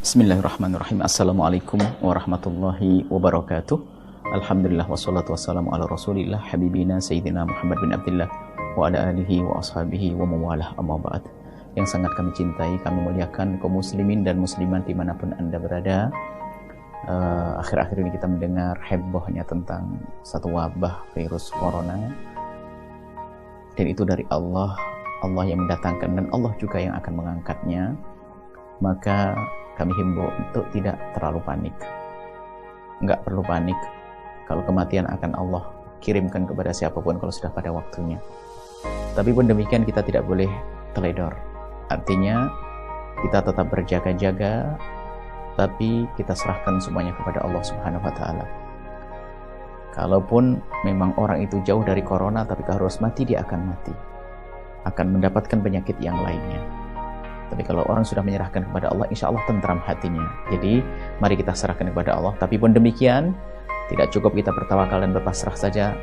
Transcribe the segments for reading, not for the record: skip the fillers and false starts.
Bismillahirrahmanirrahim. Assalamualaikum warahmatullahi wabarakatuh. Alhamdulillah wassalatu wassalamu ala rasulillah habibina sayyidina Muhammad bin Abdullah wa ala alihi wa ashabihi wa mawalah, amma ba'd. Yang sangat kami cintai, kami muliakan kaum muslimin dan muslimat dimanapun Anda berada. Akhir-akhir ini kita mendengar hebohnya tentang satu wabah virus corona, dan itu dari Allah yang mendatangkan dan Allah juga yang akan mengangkatnya. Maka kami himbau untuk tidak terlalu panik. Enggak perlu panik kalau kematian akan Allah kirimkan kepada siapapun kalau sudah pada waktunya. Tapi pun demikian kita tidak boleh teledor. Artinya kita tetap berjaga-jaga, tapi kita serahkan semuanya kepada Allah Subhanahu wa taala. Kalaupun memang orang itu jauh dari corona tapi kalau harus mati, dia akan mati. Akan mendapatkan penyakit yang lainnya. Tapi kalau orang sudah menyerahkan kepada Allah, insya Allah tentram hatinya. Jadi mari kita serahkan kepada Allah. Tapi pun demikian, tidak cukup kita bertawakal dan berpasrah saja,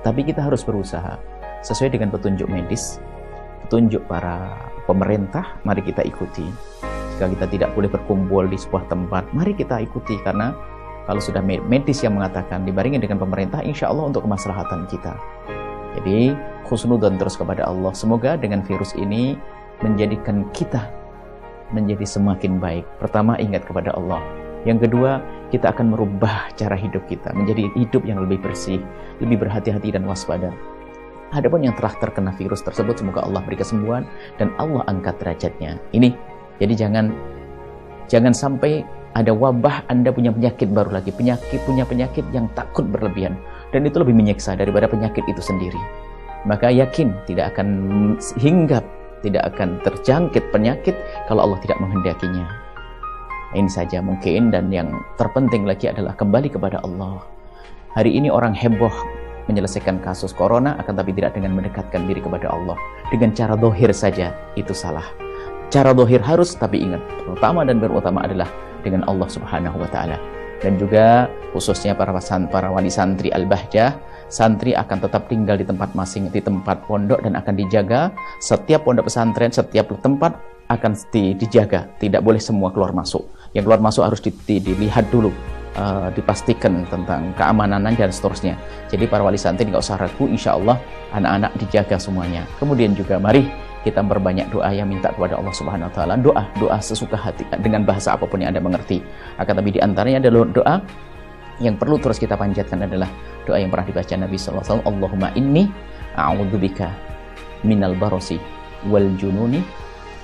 tapi kita harus berusaha sesuai dengan petunjuk medis, petunjuk para pemerintah. Mari kita ikuti. Jika kita tidak boleh berkumpul di sebuah tempat, mari kita ikuti, karena kalau sudah medis yang mengatakan dibarengi dengan pemerintah, insya Allah untuk kemaslahatan kita. Jadi khusnudzon terus kepada Allah. Semoga dengan virus ini menjadikan kita menjadi semakin baik. Pertama, ingat kepada Allah. Yang kedua, kita akan merubah cara hidup kita menjadi hidup yang lebih bersih, lebih berhati-hati dan waspada. Adapun yang telah terkena virus tersebut, semoga Allah beri kesembuhan dan Allah angkat derajatnya. Ini, jadi jangan sampai ada wabah, Anda punya penyakit baru lagi, punya penyakit yang takut berlebihan, dan itu lebih menyiksa daripada penyakit itu sendiri. Maka yakin tidak akan hinggap, tidak akan terjangkit penyakit kalau Allah tidak menghendakinya. Ini saja mungkin, dan yang terpenting lagi adalah kembali kepada Allah. Hari ini orang heboh menyelesaikan kasus corona, akan tapi tidak dengan mendekatkan diri kepada Allah. Dengan cara dohir saja, itu salah. Cara dohir harus, tapi ingat, pertama dan berutama adalah dengan Allah Subhanahu wa ta'ala. Dan juga khususnya para wali santri Al-Bahjah, santri akan tetap tinggal di tempat di tempat pondok dan akan dijaga. Setiap pondok pesantren, setiap tempat akan dijaga. Tidak boleh semua keluar masuk. Yang keluar masuk harus dilihat dulu, dipastikan tentang keamanannya dan seterusnya. Jadi para wali santri nggak usah ragu, insya Allah anak-anak dijaga semuanya. Kemudian juga mari kita berbanyak doa yang minta kepada Allah Subhanahu wa taala. Doa sesuka hati dengan bahasa apapun yang Anda mengerti. Akan tapi di antaranya adalah doa yang perlu terus kita panjatkan adalah doa yang pernah dibaca Nabi sallallahu alaihi wasallam, Allahumma inni a'udzubika minal barasi wal jununi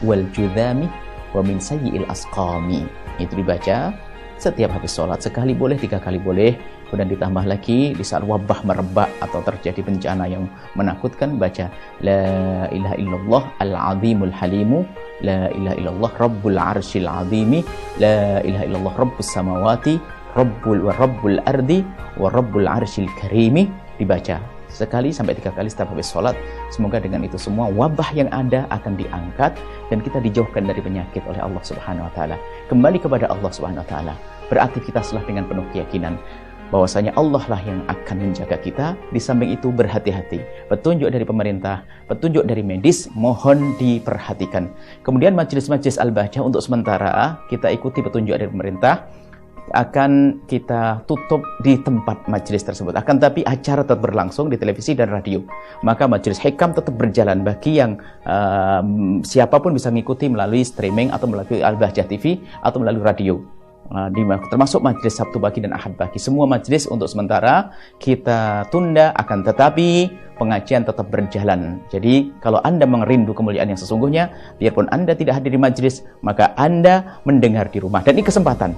wal judhami wa min sayyi'il asqami. Itu dibaca setiap habis sholat, sekali boleh, 3 kali boleh. Kemudian ditambah lagi di saat wabah merebak atau terjadi bencana yang menakutkan, baca la ilaha illallah al-azimul halimu, la ilaha illallah rabbul arsyil azimi, la ilaha illallah rabbus samawati rabbul ardi wa rabbul arsyil karimi. Dibaca sekali sampai 3 kali setiap habis sholat. Semoga dengan itu semua wabah yang ada akan diangkat dan kita dijauhkan dari penyakit oleh Allah Subhanahu wa taala. Kembali kepada Allah Subhanahu wa taala, beraktivitaslah dengan penuh keyakinan bahwasanya Allah lah yang akan menjaga kita. Di samping itu berhati-hati. Petunjuk dari pemerintah, petunjuk dari medis mohon diperhatikan. Kemudian majelis-majelis Al-Bahjah untuk sementara kita ikuti petunjuk dari pemerintah, akan kita tutup di tempat majelis tersebut. Akan tapi acara tetap berlangsung di televisi dan radio. Maka majelis hikam tetap berjalan bagi yang siapapun bisa mengikuti melalui streaming atau melalui Al-Bahjah TV atau melalui radio. Termasuk majelis Sabtu pagi dan Ahad pagi. Semua majelis untuk sementara kita tunda, akan tetapi pengajian tetap berjalan. Jadi kalau Anda merindu kemuliaan yang sesungguhnya, biarpun Anda tidak hadir di majelis, maka Anda mendengar di rumah. Dan ini kesempatan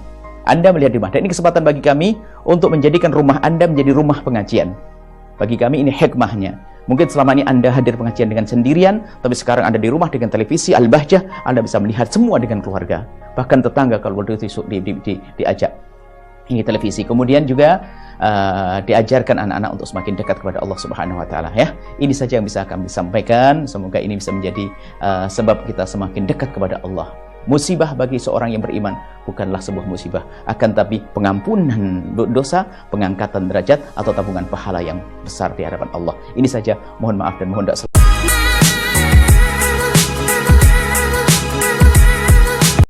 Anda melihat di rumah. Dan ini kesempatan bagi kami untuk menjadikan rumah Anda menjadi rumah pengajian. Bagi kami ini hikmahnya. Mungkin selama ini Anda hadir pengajian dengan sendirian, tapi sekarang Anda di rumah dengan televisi Al-Bahjah, Anda bisa melihat semua dengan keluarga. Bahkan tetangga kalau diajak ini televisi. Kemudian juga diajarkan anak-anak untuk semakin dekat kepada Allah Subhanahu wa taala, ya. Ini saja yang bisa kami sampaikan. Semoga ini bisa menjadi sebab kita semakin dekat kepada Allah. Musibah bagi seorang yang beriman bukanlah sebuah musibah, akan tapi pengampunan dosa, pengangkatan derajat atau tabungan pahala yang besar di hadapan Allah. Ini saja, mohon maaf dan mohon doa.